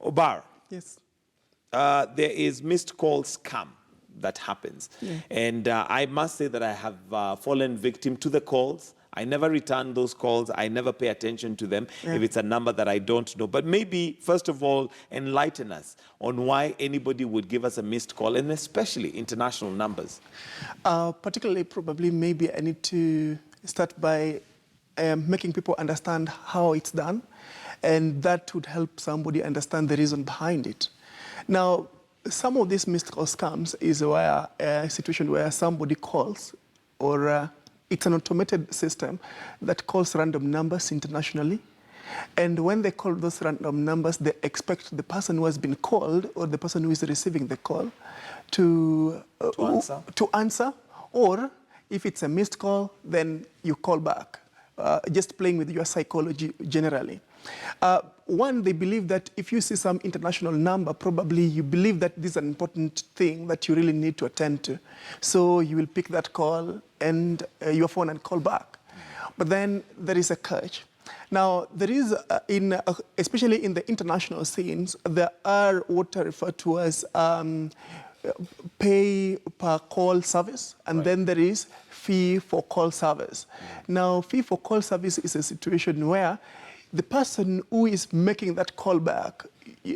Obar, Yes. there is missed call scam that happens. Yeah. And I must say that I have fallen victim to the calls. I never return those calls. I never pay attention to them if it's a number that I don't know. But maybe, first of all, enlighten us on why anybody would give us a missed call, and especially international numbers. Particularly, probably, maybe I need to start by making people understand how it's done, and that would help somebody understand the reason behind it. Now, some of these missed call scams is where a situation where somebody calls, or it's an automated system that calls random numbers internationally. And when they call those random numbers, they expect the person who has been called or the person who is receiving the call to answer. Or if it's a missed call, then you call back, just playing with your psychology generally. One, they believe that if you see some international number, probably you believe that this is an important thing that you really need to attend to. So you will pick that call and your phone and call back. But then there is a catch. Now, there is, especially in the international scenes, there are what are referred to as pay per call service, and then there is fee for call service. Now, fee for call service is a situation where the person who is making that call back,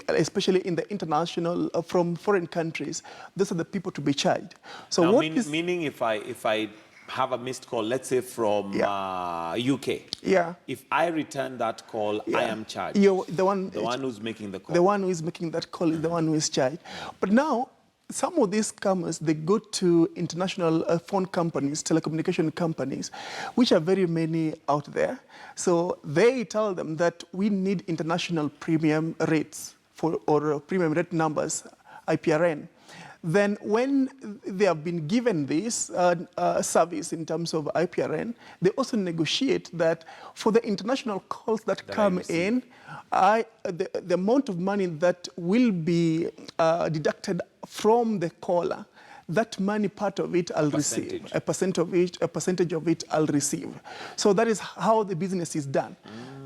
especially in the international, from foreign countries, those are the people to be charged. So now, what meaning if I have a missed call, let's say from UK. Yeah. If I return that call, I am charged. You're the one who's making the call. The one who is making that call is the one who is charged. But now, some of these scammers, they go to international phone companies, telecommunication companies, which are very many out there. So they tell them that we need international premium rates or premium rate numbers, IPRN. Then when they have been given this service in terms of IPRN, they also negotiate that for the international calls that come in, the amount of money that will be deducted from the caller, that money, part of it I'll receive. A percentage of it I'll receive. So that is how the business is done.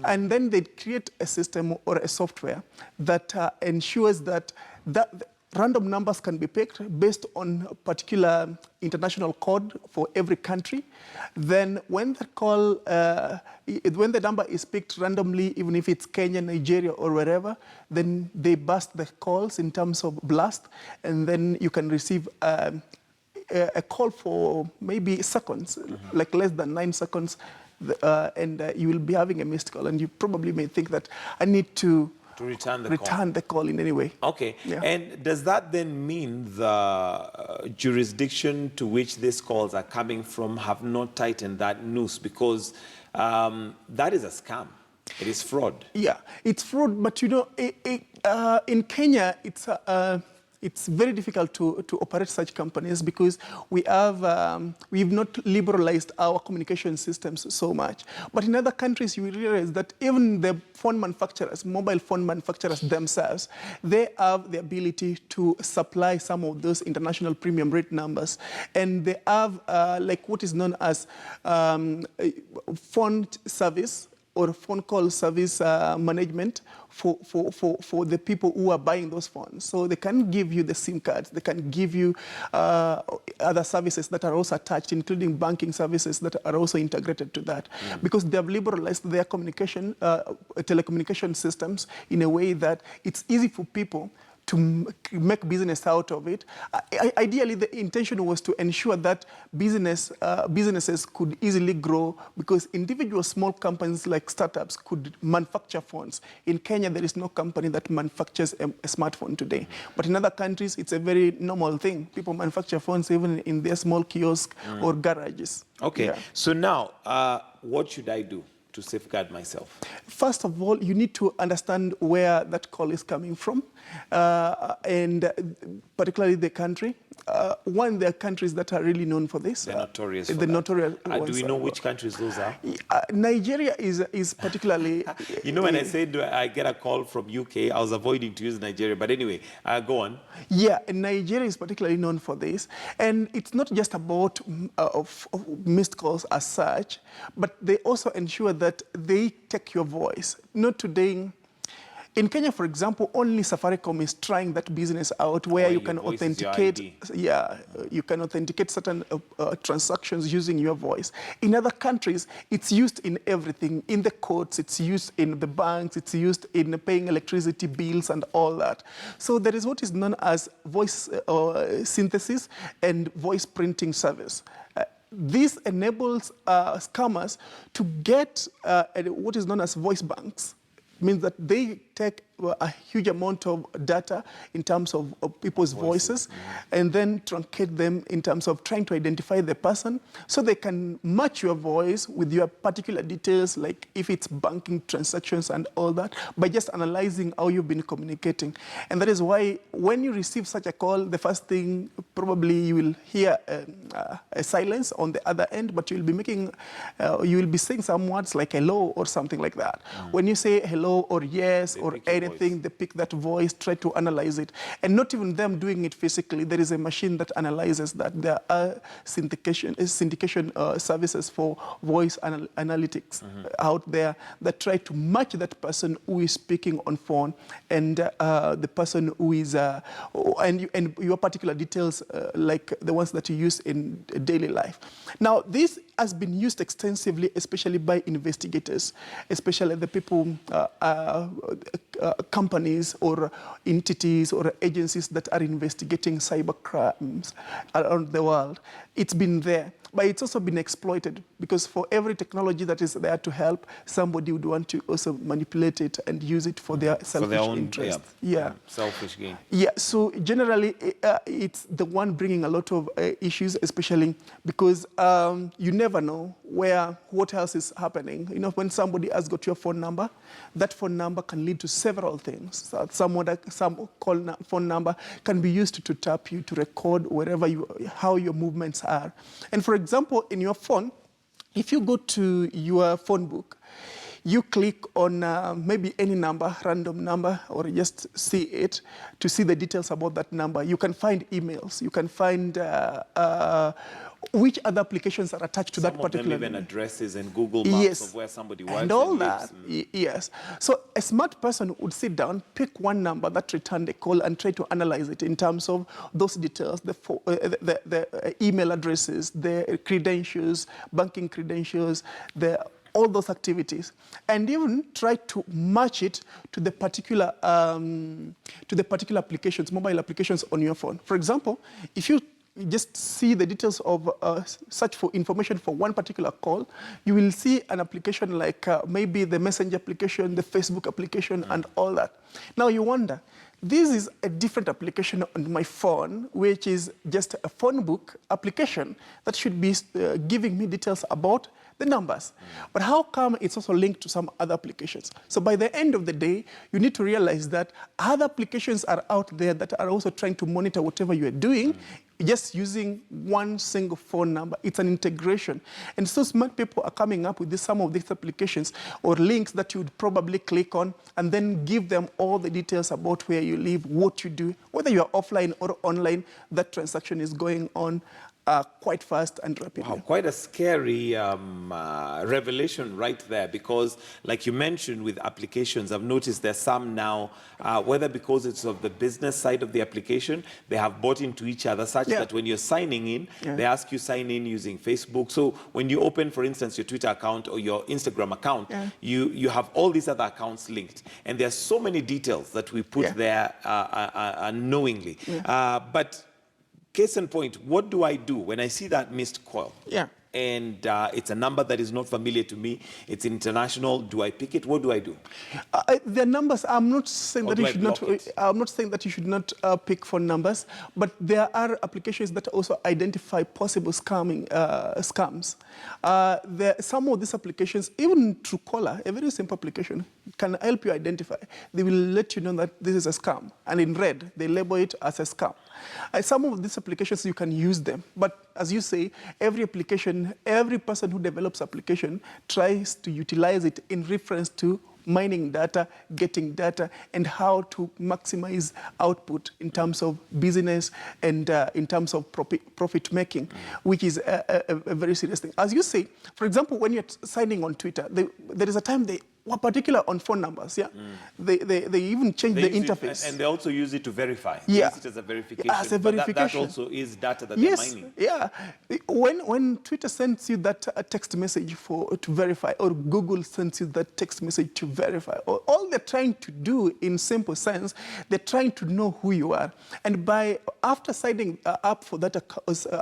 And then they create a system or a software that ensures that random numbers can be picked based on a particular international code for every country. Then when the call, when the number is picked randomly, even if it's Kenya, Nigeria, or wherever, then they burst the calls in terms of blast, and then you can receive a call for maybe seconds, like less than 9 seconds, and you will be having a missed call, and you probably may think that I need to return the call in any way. Okay. Yeah. And does that then mean the jurisdiction to which these calls are coming from have not tightened that noose? Because that is a scam. It is fraud. Yeah, it's fraud. But you know, in Kenya, it's very difficult to operate such companies because we've not liberalized our communication systems so much. But in other countries, you will realize that even the phone manufacturers, mobile phone manufacturers themselves, they have the ability to supply some of those international premium rate numbers. And they have like what is known as phone service or phone call service management for the people who are buying those phones. So they can give you the SIM cards, they can give you other services that are also attached, including banking services that are also integrated to that. Because they have liberalized their communication, telecommunication systems in a way that it's easy for people to make business out of it. Ideally, the intention was to ensure that businesses could easily grow because individual small companies like startups could manufacture phones. In Kenya, there is no company that manufactures a smartphone today. But in other countries, it's a very normal thing. People manufacture phones even in their small kiosks or garages. Okay, so now, what should I do to safeguard myself? First of all, you need to understand where that call is coming from, and particularly the country. One, there are countries that are really known for this. They're notorious for the notorious do we know which countries those are? Nigeria is particularly... You know, when I said I get a call from UK, I was avoiding to use Nigeria. But anyway, go on. Yeah, Nigeria is particularly known for this. And it's not just about missed calls as such, but they also ensure that they take your voice. Not today, In Kenya, for example, only Safaricom is trying that business out where you can authenticate. Yeah, you can authenticate certain transactions using your voice. In other countries, it's used in everything. In the courts, it's used in the banks, it's used in paying electricity bills and all that. So there is what is known as voice synthesis and voice printing service. This enables scammers to get what is known as voice banks. Means that they take a huge amount of data in terms of people's voices and then truncate them in terms of trying to identify the person so they can match your voice with your particular details, like if it's banking transactions and all that, by just analyzing how you've been communicating. And that is why when you receive such a call, the first thing probably you will hear a silence on the other end, but you'll be saying some words like hello or something like that. When you say hello or yes or anything, they pick that voice, try to analyze it. And not even them doing it physically. There is a machine that analyzes that. There are syndication services for voice analytics out there that try to match that person who is speaking on phone and the person who is, and your particular details like the ones that you use in daily life. Now, this has been used extensively, especially by investigators, especially the people, companies or entities or agencies that are investigating cyber crimes around the world. It's been there, but it's also been exploited because for every technology that is there to help, somebody would want to also manipulate it and use it for their selfish interest. Selfish gain. Yeah, so generally, it's the one bringing a lot of issues, especially because you never know what else is happening. You know, when somebody has got your phone number, that phone number can lead to several things. So some phone number can be used to tap you, to record how your movements are. And for example, in your phone, if you go to your phone book, you click on maybe any number, random number, or just see it to see the details about that number. You can find emails. You can find which other applications are attached to that particular. Some of them even addresses and Google Maps of where somebody works and all that. Yes. So a smart person would sit down, pick one number that returned a call, and try to analyze it in terms of those details, the email addresses, the credentials, banking credentials, all those activities, and even try to match it to the particular applications, mobile applications on your phone. For example, if you just see the details of search for information for one particular call, you will see an application like maybe the Messenger application, the Facebook application, and all that. Now you wonder, this is a different application on my phone, which is just a phone book application that should be giving me details about the numbers. But how come it's also linked to some other applications? So by the end of the day, you need to realize that other applications are out there that are also trying to monitor whatever you are doing, just using one single phone number. It's an integration. And so smart people are coming up with some of these applications or links that you would probably click on and then give them all the details about where you live, what you do, whether you are offline or online, that transaction is going on quite fast and rapidly. Wow, quite a scary revelation right there, because like you mentioned with applications, I've noticed there's some now, whether because it's of the business side of the application, they have bought into each other such that when you're signing in, they ask you sign in using Facebook. So when you open, for instance, your Twitter account or your Instagram account, you have all these other accounts linked. And there's so many details that we put there unknowingly. But case in point, what do I do when I see that missed call? And it's a number that is not familiar to me. It's international. Do I pick it? What do I do? The numbers. I'm not saying that you should not. I'm not saying that you should not pick phone numbers, but there are applications that also identify possible scams. Some of these applications, even Truecaller, a very simple application, can help you identify. They will let you know that this is a scam, and in red, they label it as a scam. Some of these applications, you can use them, but as you say, every application, every person who develops application tries to utilize it in reference to mining data, getting data, and how to maximize output in terms of business and in terms of profit making, which is a very serious thing. As you say, for example, when you're signing on Twitter, there is a time were particular on phone numbers, yeah? They even changed the interface. And they also use it to verify. Yeah. They use it as a verification. As a But verification. that also is data that Yes, they're mining. yeah. When Twitter sends you that text message to verify, or Google sends you that text message to verify, all they're trying to do, in simple sense, they're trying to know who you are. And after signing up for that,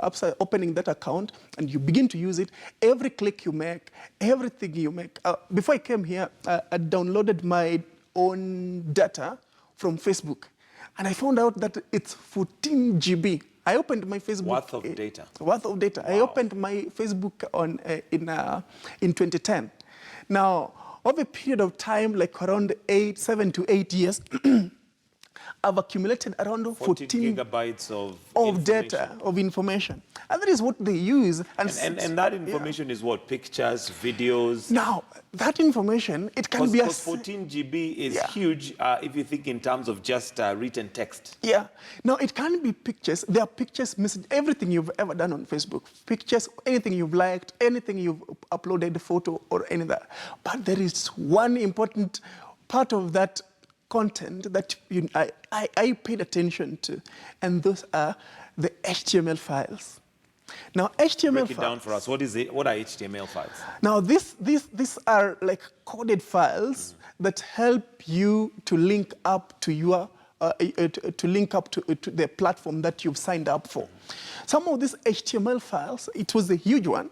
after opening that account, and you begin to use it, every click you make, everything you make. Before I came here, I downloaded my own data from Facebook, and I found out that it's 14 GB. I opened my Facebook. Worth of data. Worth of data. Wow. I opened my Facebook in 2010. Now, over a period of time, like around 7 to 8 years, I've accumulated around 14 gigabytes of data, of information. And that is what they use. And that information is what? Pictures, videos? Now, that information, it can be... Because 14 GB is huge if you think in terms of just written text. Yeah. Now, it can be pictures. There are pictures, message, everything you've ever done on Facebook. Pictures, anything you've liked, anything you've uploaded, photo or any of that. But there is one important part of that content that I paid attention to, and those are the HTML files. Now, HTML Break it down for us. What is it? What are HTML files? Now, these are like coded files that help you to link up to your to link up to the platform that you've signed up for. Some of these HTML files, it was a huge one.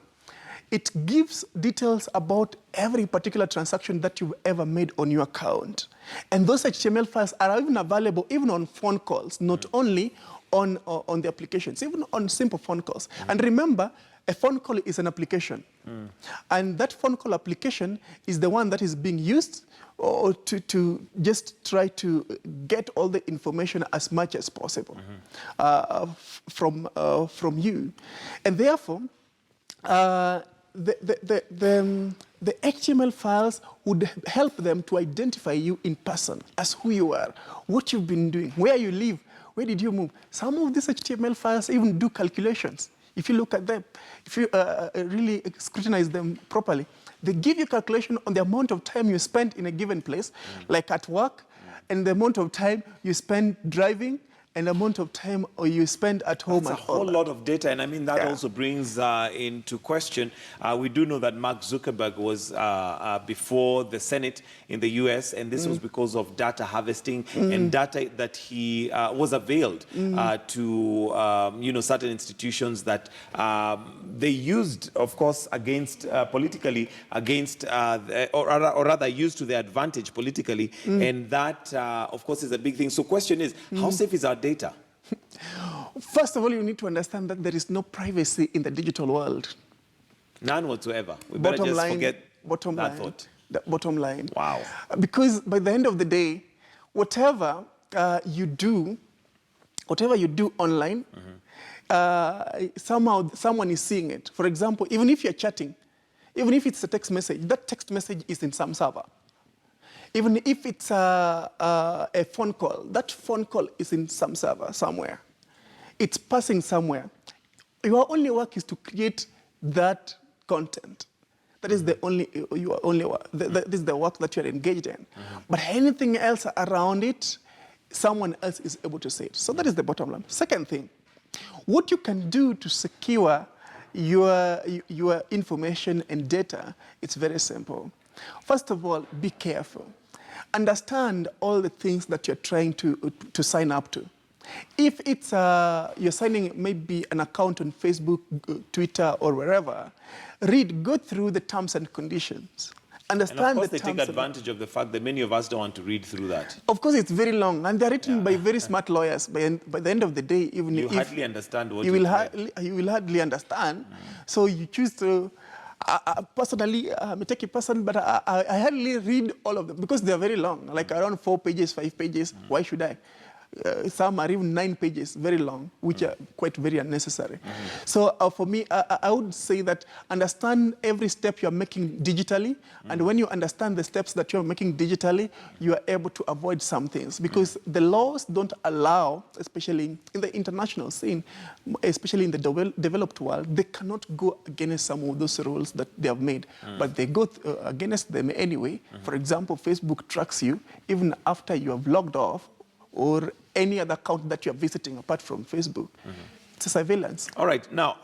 It gives details about every particular transaction that you've ever made on your account. And those HTML files are even available even on phone calls, not only on the applications, even on simple phone calls. And remember, a phone call is an application. And that phone call application is the one that is being used to just try to get all the information as much as possible from you. And therefore, the HTML files would help them to identify you in person as who you are, what you've been doing, where you live, where did you move. Some of these HTML files even do calculations. If you look at them, if you really scrutinize them properly, they give you calculation on the amount of time you spend in a given place, like at work, and the amount of time you spend driving, and the amount of time you spend at home. That's a whole lot of data, and I mean that also brings into question. We do know that Mark Zuckerberg was before the Senate in the US, and this was because of data harvesting and data that he was availed to certain institutions that they used, of course, against politically against or rather used to their advantage politically, and that of course is a big thing. So, question is, how safe is our data? First of all, you need to understand that there is no privacy in the digital world. None whatsoever. We better just forget that thought. The bottom line. Wow. Because by the end of the day, whatever you do online, somehow someone is seeing it. For example, even if you're chatting, even if it's a text message, that text message is in some server. Even if it's a phone call, that phone call is in some server somewhere. It's passing somewhere. Your only work is to create that content. That is the only work. That is the work that you're engaged in. But anything else around it, someone else is able to say it. So that is the bottom line. Second thing, what you can do to secure your information and data, it's very simple. First of all, be careful. Understand all the things that you're trying to sign up to. If it's you're signing maybe an account on Facebook, Twitter, or wherever, go through the terms and conditions. Understand the terms. And of course, they take advantage of the fact that many of us don't want to read through that. Of course, it's very long, and they're written by very smart lawyers. By the end of the day, even you if hardly understand what you will hardly understand. So you choose to. Personally, I'm a techie person, but I hardly read all of them because they're very long, like around 4 pages, 5 pages. Why should I? Some are even 9 pages, very long, which are quite very unnecessary. So for me, I would say that understand every step you're making digitally, and when you understand the steps that you're making digitally, you are able to avoid some things, because the laws don't allow, especially in the international scene, especially in the developed world, they cannot go against some of those rules that they have made, but they go against them anyway. For example, Facebook tracks you even after you have logged off, or any other account that you're visiting apart from Facebook. It's a surveillance. All right. Now,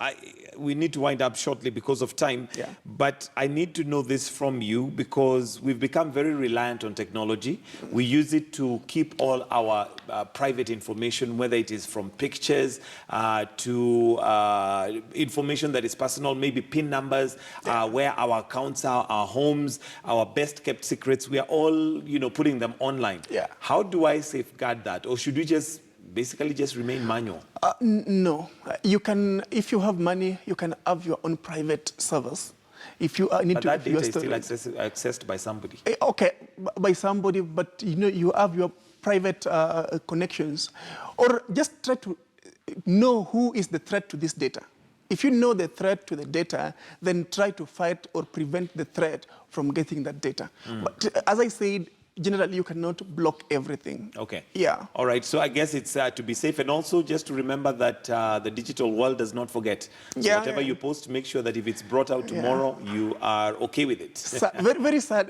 we need to wind up shortly because of time. Yeah. But I need to know this from you, because we've become very reliant on technology. We use it to keep all our private information, whether it is from pictures to information that is personal, maybe PIN numbers, where our accounts are, our homes, our best kept secrets. We are all, putting them online. Yeah. How do I safeguard that? Or should we just basically just remain manual? No. You can, if you have money, you can have your own private servers. If you need But to that have your data is still storage. accessed by somebody. Okay, by somebody, but you have your private connections. Or just try to know who is the threat to this data. If you know the threat to the data, then try to fight or prevent the threat from getting that data. But as I said, generally, you cannot block everything. Okay. Yeah. All right. So I guess it's to be safe, and also just to remember that the digital world does not forget. So whatever you post, make sure that if it's brought out tomorrow, you are okay with it. Very, very sad.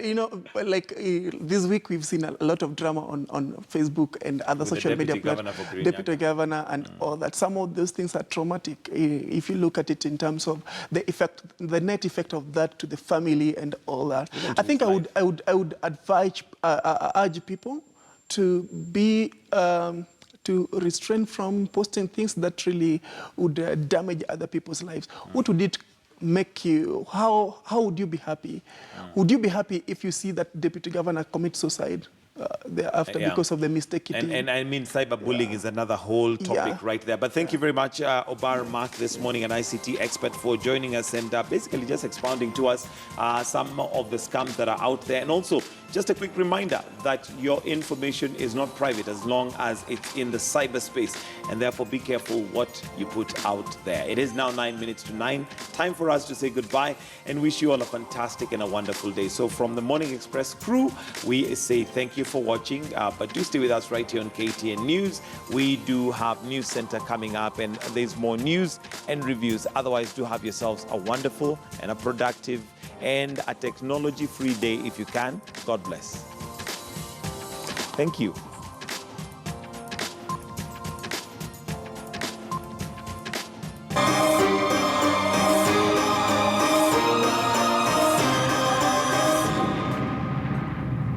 Like this week, we've seen a lot of drama on Facebook and other With social media platforms. Deputy governor and all that. Some of those things are traumatic. If you look at it in terms of the effect, the net effect of that to the family and all that. I think I would advise. Urge people to be to restrain from posting things that really would damage other people's lives. What would it make you? How would you be happy? Would you be happy if you see that deputy governor commit suicide thereafter because of the mistake he did? And I mean, cyberbullying is another whole topic right there. But thank you very much, Obar Mark, this morning, an ICT expert, for joining us and basically just expounding to us some of the scams that are out there. And also, just a quick reminder that your information is not private as long as it's in the cyberspace, and therefore be careful what you put out there. It is now 9 minutes to 9. Time for us to say goodbye and wish you all a fantastic and a wonderful day. So from the Morning Express crew, we say thank you for watching, but do stay with us right here on KTN News. We do have News Center coming up, and there's more news and reviews. Otherwise, do have yourselves a wonderful and a productive and a technology-free day if you can. God bless. Thank you.